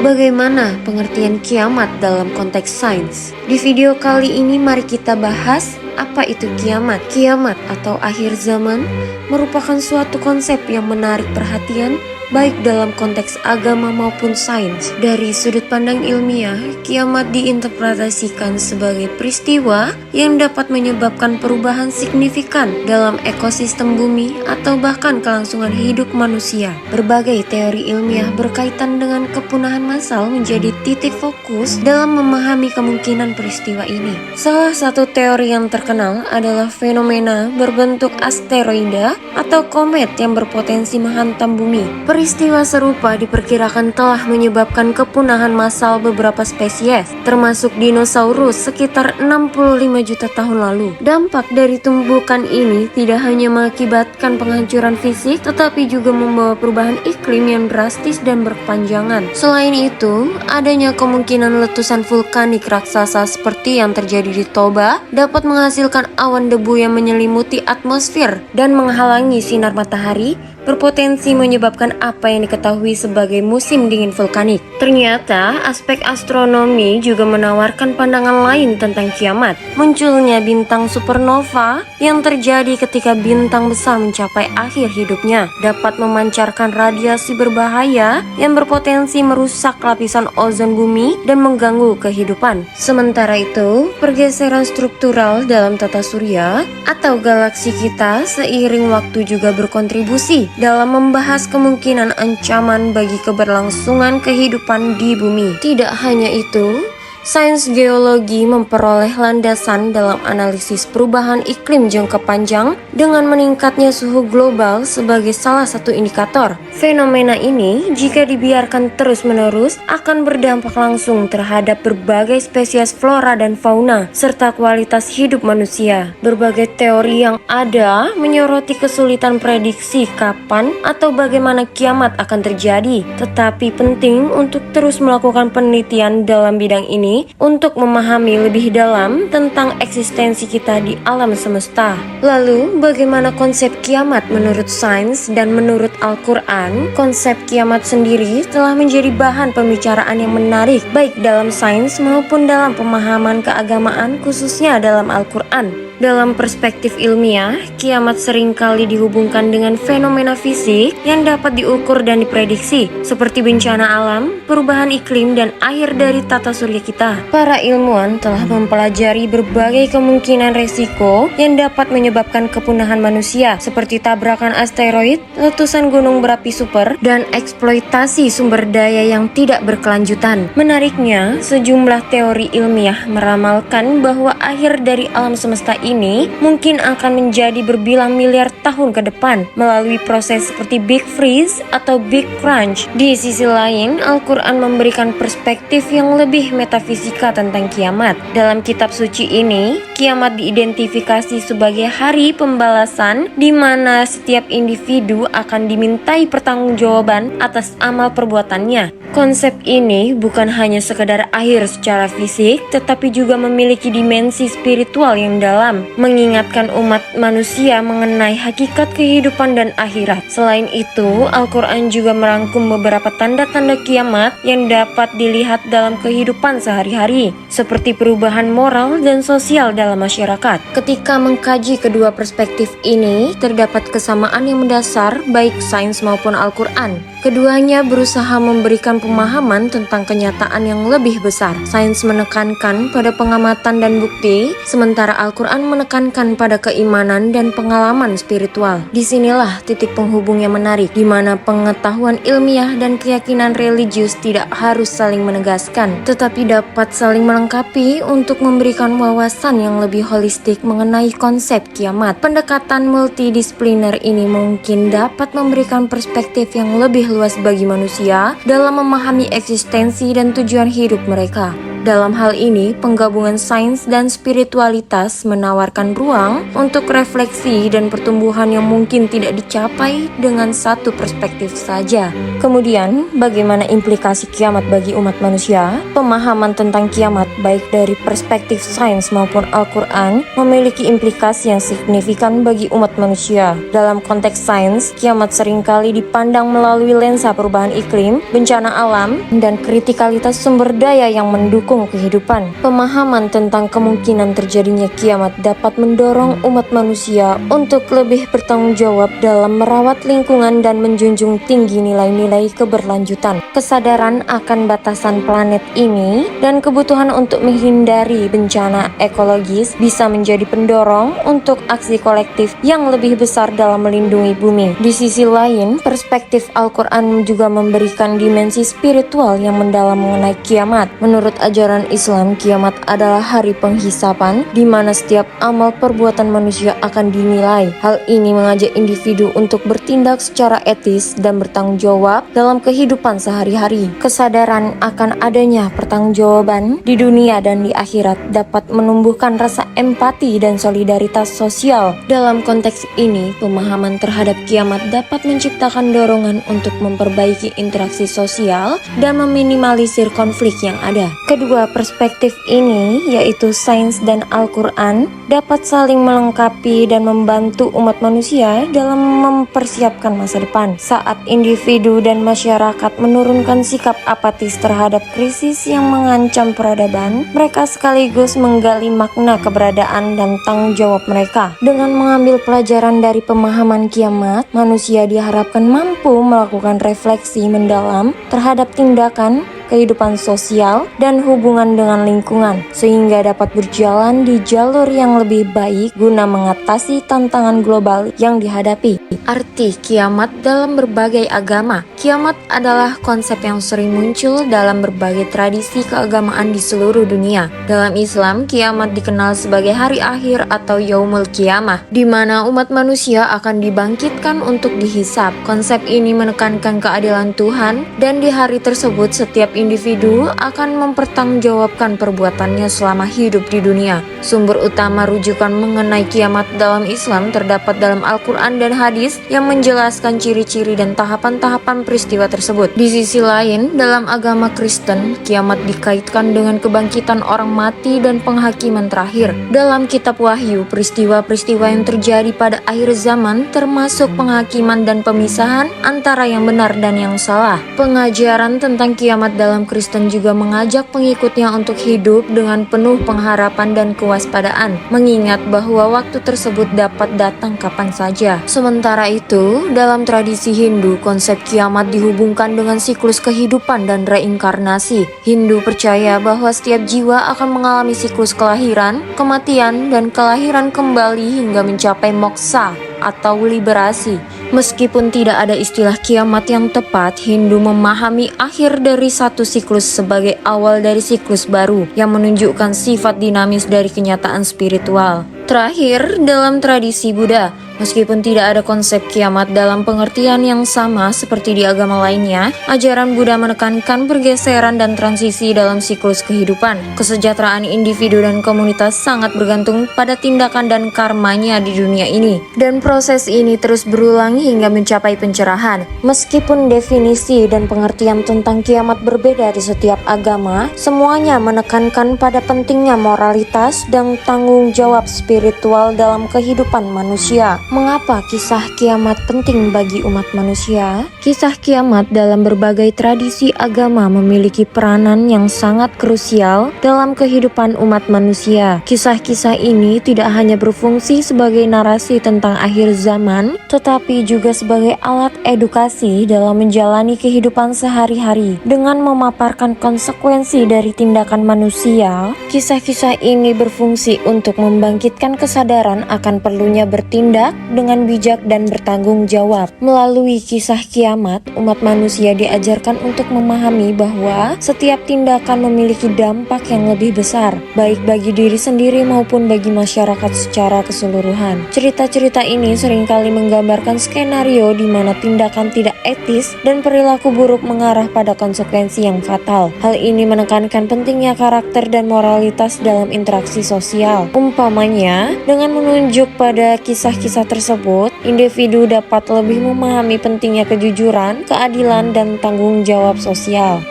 Bagaimana pengertian kiamat dalam konteks sains? Di video kali ini mari kita bahas apa itu kiamat. Kiamat atau akhir zaman merupakan suatu konsep yang menarik perhatian baik dalam konteks agama maupun sains. Dari sudut pandang ilmiah, kiamat diinterpretasikan sebagai peristiwa yang dapat menyebabkan perubahan signifikan dalam ekosistem bumi atau bahkan kelangsungan hidup manusia. Berbagai teori ilmiah berkaitan dengan kepunahan massal menjadi titik fokus dalam memahami kemungkinan peristiwa ini. Salah satu teori yang terkenal adalah fenomena berbentuk asteroida atau komet yang berpotensi menghantam bumi. Peristiwa serupa diperkirakan telah menyebabkan kepunahan massal beberapa spesies, termasuk dinosaurus sekitar 65 juta tahun lalu. Dampak dari tumbukan ini tidak hanya mengakibatkan penghancuran fisik, tetapi juga membawa perubahan iklim yang drastis dan berkepanjangan. Selain itu, adanya kemungkinan letusan vulkanik raksasa seperti yang terjadi di Toba dapat menghasilkan awan debu yang menyelimuti atmosfer dan menghalangi sinar matahari, berpotensi menyebabkan apa yang diketahui sebagai musim dingin vulkanik. Ternyata, aspek astronomi juga menawarkan pandangan lain tentang kiamat. Munculnya bintang supernova yang terjadi ketika bintang besar mencapai akhir hidupnya dapat memancarkan radiasi berbahaya yang berpotensi merusak lapisan ozon bumi dan mengganggu kehidupan. Sementara itu, pergeseran struktural dalam tata surya atau galaksi kita seiring waktu juga berkontribusi dalam membahas kemungkinan ancaman bagi keberlangsungan kehidupan di bumi. Tidak hanya itu, sains geologi memperoleh landasan dalam analisis perubahan iklim jangka panjang dengan meningkatnya suhu global sebagai salah satu indikator. Fenomena ini, jika dibiarkan terus-menerus, akan berdampak langsung terhadap berbagai spesies flora dan fauna, serta kualitas hidup manusia. Berbagai teori yang ada menyoroti kesulitan prediksi kapan atau bagaimana kiamat akan terjadi, tetapi penting untuk terus melakukan penelitian dalam bidang ini untuk memahami lebih dalam tentang eksistensi kita di alam semesta. Lalu, bagaimana konsep kiamat menurut sains dan menurut Al-Quran? Konsep kiamat sendiri telah menjadi bahan pembicaraan yang menarik baik dalam sains maupun dalam pemahaman keagamaan, khususnya dalam Al-Quran. Dalam perspektif ilmiah, kiamat seringkali dihubungkan dengan fenomena fisik yang dapat diukur dan diprediksi, seperti bencana alam, perubahan iklim, dan akhir dari tata surya kita. Para ilmuwan telah mempelajari berbagai kemungkinan resiko yang dapat menyebabkan kepunahan manusia, seperti tabrakan asteroid, letusan gunung berapi super, dan eksploitasi sumber daya yang tidak berkelanjutan. Menariknya, sejumlah teori ilmiah meramalkan bahwa akhir dari alam semesta ini mungkin akan menjadi berbilang miliar tahun ke depan melalui proses seperti Big Freeze atau Big Crunch. Di sisi lain, Al-Quran memberikan perspektif yang lebih metafisika tentang kiamat. Dalam kitab suci ini, kiamat diidentifikasi sebagai hari pembalasan di mana setiap individu akan dimintai pertanggungjawaban atas amal perbuatannya. Konsep ini bukan hanya sekedar akhir secara fisik, tetapi juga memiliki dimensi spiritual yang dalam, mengingatkan umat manusia mengenai hakikat kehidupan dan akhirat. Selain itu, Al-Quran juga merangkum beberapa tanda-tanda kiamat yang dapat dilihat dalam kehidupan sehari-hari, seperti perubahan moral dan sosial dalam masyarakat. Ketika mengkaji kedua perspektif ini, terdapat kesamaan yang mendasar baik sains maupun Al-Quran. Keduanya berusaha memberikan pemahaman tentang kenyataan yang lebih besar. Sains menekankan pada pengamatan dan bukti, sementara Al-Quran menekankan pada keimanan dan pengalaman spiritual. Disinilah titik penghubung yang menarik, di mana pengetahuan ilmiah dan keyakinan religius tidak harus saling menegaskan, tetapi dapat saling melengkapi untuk memberikan wawasan yang lebih holistik mengenai konsep kiamat. Pendekatan multidisipliner ini mungkin dapat memberikan perspektif yang lebih luas bagi manusia dalam memahami eksistensi dan tujuan hidup mereka. Dalam hal ini, penggabungan sains dan spiritualitas menawarkan ruang untuk refleksi dan pertumbuhan yang mungkin tidak dicapai dengan satu perspektif saja. Kemudian, bagaimana implikasi kiamat bagi umat manusia? Pemahaman tentang kiamat baik dari perspektif sains maupun Al-Quran memiliki implikasi yang signifikan bagi umat manusia. Dalam konteks sains, kiamat seringkali dipandang melalui lensa perubahan iklim, bencana alam, dan kritikalitas sumber daya yang mendukung kehidupan. Pemahaman tentang kemungkinan terjadinya kiamat dapat mendorong umat manusia untuk lebih bertanggung jawab dalam merawat lingkungan dan menjunjung tinggi nilai-nilai keberlanjutan. Kesadaran akan batasan planet ini dan kebutuhan untuk menghindari bencana ekologis bisa menjadi pendorong untuk aksi kolektif yang lebih besar dalam melindungi bumi. Di sisi lain, perspektif Al-Quran juga memberikan dimensi spiritual yang mendalam mengenai kiamat. Menurut ajaran Islam, kiamat adalah hari penghisapan di mana setiap amal perbuatan manusia akan dinilai. Hal ini mengajak individu untuk bertindak secara etis dan bertanggung jawab dalam kehidupan sehari-hari. Kesadaran akan adanya pertanggungjawaban di dunia dan di akhirat dapat menumbuhkan rasa empati dan solidaritas sosial. Dalam konteks ini, pemahaman terhadap kiamat dapat menciptakan dorongan untuk memperbaiki interaksi sosial dan meminimalisir konflik yang ada. Kedua perspektif ini, yaitu sains dan Al-Quran, dapat saling melengkapi dan membantu umat manusia dalam mempersiapkan masa depan. Saat individu dan masyarakat menurunkan sikap apatis terhadap krisis yang mengancam peradaban, mereka sekaligus menggali makna keberadaan dan tanggung jawab mereka. Dengan mengambil pelajaran dari pemahaman kiamat, manusia diharapkan mampu melakukan refleksi mendalam terhadap tindakan, kehidupan sosial, dan hubungan dengan lingkungan, sehingga dapat berjalan di jalur yang lebih baik guna mengatasi tantangan global yang dihadapi. Arti kiamat dalam berbagai agama. Kiamat adalah konsep yang sering muncul dalam berbagai tradisi keagamaan di seluruh dunia. Dalam Islam, kiamat dikenal sebagai hari akhir atau Yaumul Qiyamah, di mana umat manusia akan dibangkitkan untuk dihisab. Konsep ini menekankan keadilan Tuhan, dan di hari tersebut setiap individu akan mempertanggungjawabkan perbuatannya selama hidup di dunia. Sumber utama rujukan mengenai kiamat dalam Islam terdapat dalam Al-Quran dan hadis yang menjelaskan ciri-ciri dan tahapan-tahapan peristiwa tersebut. Di sisi lain, dalam agama Kristen, kiamat dikaitkan dengan kebangkitan orang mati dan penghakiman terakhir. Dalam kitab Wahyu, peristiwa-peristiwa yang terjadi pada akhir zaman termasuk penghakiman dan pemisahan antara yang benar dan yang salah. Pengajaran tentang kiamat dalam Kristen juga mengajak pengikutnya untuk hidup dengan penuh pengharapan dan kewaspadaan, mengingat bahwa waktu tersebut dapat datang kapan saja. Sementara itu, dalam tradisi Hindu, konsep kiamat dihubungkan dengan siklus kehidupan dan reinkarnasi. Hindu percaya bahwa setiap jiwa akan mengalami siklus kelahiran, kematian, dan kelahiran kembali hingga mencapai moksa atau liberasi. Meskipun tidak ada istilah kiamat yang tepat, Hindu memahami akhir dari satu siklus sebagai awal dari siklus baru yang menunjukkan sifat dinamis dari kenyataan spiritual. Terakhir, dalam tradisi Buddha, meskipun tidak ada konsep kiamat dalam pengertian yang sama seperti di agama lainnya, ajaran Buddha menekankan pergeseran dan transisi dalam siklus kehidupan. Kesejahteraan individu dan komunitas sangat bergantung pada tindakan dan karmanya di dunia ini, dan proses ini terus berulang hingga mencapai pencerahan. Meskipun definisi dan pengertian tentang kiamat berbeda di setiap agama, semuanya menekankan pada pentingnya moralitas dan tanggung jawab spiritual dalam kehidupan manusia. Mengapa kisah kiamat penting bagi umat manusia? Kisah kiamat dalam berbagai tradisi agama memiliki peranan yang sangat krusial dalam kehidupan umat manusia. Kisah-kisah ini tidak hanya berfungsi sebagai narasi tentang akhir zaman, tetapi juga sebagai alat edukasi dalam menjalani kehidupan sehari-hari. Dengan memaparkan konsekuensi dari tindakan manusia, kisah-kisah ini berfungsi untuk membangkitkan kesadaran akan perlunya bertindak dengan bijak dan bertanggung jawab. Melalui kisah kiamat, umat manusia diajarkan untuk memahami bahwa setiap tindakan memiliki dampak yang lebih besar, baik bagi diri sendiri maupun bagi masyarakat secara keseluruhan. Cerita-cerita ini seringkali menggambarkan skenario di mana tindakan tidak etis dan perilaku buruk mengarah pada konsekuensi yang fatal. Hal ini menekankan pentingnya karakter dan moralitas dalam interaksi sosial. Umpamanya, dengan menunjuk pada kisah-kisah tersebut, individu dapat lebih memahami pentingnya kejujuran, keadilan, dan tanggung jawab sosial.